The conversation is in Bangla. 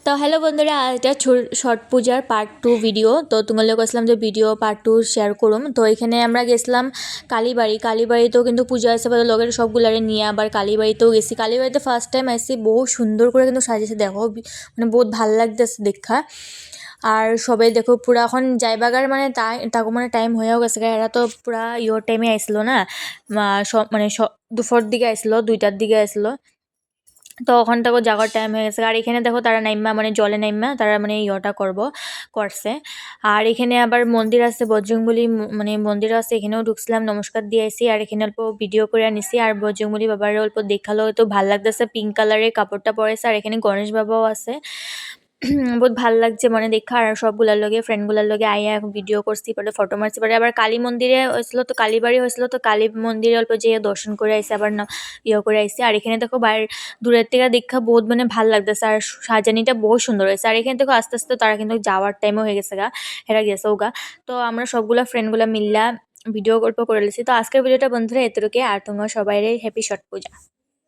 তো হ্যালো বন্ধুরা, এটা ছট পূজার পার্ট 2 ভিডিও। তো তোমাদের কইছিলাম যে ভিডিও পার্ট 2 শেয়ার করুম। তো এখানে আমরা গেছিলাম কালীবাড়িতেও কিন্তু পূজা আছে, লগের সবগুলারে নিয়ে আবার কালীবাড়িতেও গেছি। কালীবাড়িতে ফার্স্ট টাইম আইসি, বহু সুন্দর করে কিন্তু সাজিয়েছে, দেখো মানে বহুত ভাল লাগতেছে দেখা। আর সবাই দেখো পুরা এখন যাইবাগার মানে তাকে মানে টাইম হয়েও গেছে, এরা তো পুরা ইয়োর টাইমে আইসলো না, সব মানে দুপুর দিকে আইসলো, 2টার দিকে আইসলো। তো ওখান থেকে যাওয়ার টাইম হয়ে গেছে। আর এখানে দেখো তারা নাইম্মা মানে জলে নাইম্মা তারা মানে ইয়েটা করছে। আর এখানে আবার মন্দির আছে, বজরংবলী মানে মন্দির আছে, এখানেও ঢুকছিলাম, নমস্কার দিয়ে আইসি। আর এখানে অল্প ভিডিও করে আনিছি। আর বজরংবলী বাবার অল্প দেখালো, তো ভাল লাগতেছে, পিঙ্ক কালারের কাপড়টা পরেছে। আর এখানে গণেশ বাবাও আছে, বহুত ভাল লাগছে মানে দেখা। আর সবগুলার লগে ফ্রেন্ডগুলার লগে আইয়া ভিডিও করছি, পরে ফটো মারছি। পরে আবার কালী মন্দিরে হয়েছিল, তো কালীবাড়ি হয়েছিল, তো কালী মন্দিরে অল্প যেয়ে দর্শন করে আইসি, আবার না করে আইসি। আর এখানে দেখো বাইরের দূরের থেকে দেখা বহুত মানে ভাল লাগতেছে, আর সাজানিটা বহুত সুন্দর হয়েছে। আর এখানে দেখো আস্তে আস্তে তারা কিন্তু যাওয়ার টাইমও হয়ে গেছে গা, হেরা গেছে গা। তো আমরা সবগুলা ফ্রেন্ডগুলা মিল্লা ভিডিও গল্প করে লেছি। তো আজকের ভিডিওটা বন্ধুরা এতটুকু। আর তোমরা সবাই হ্যাপি ছট পূজা।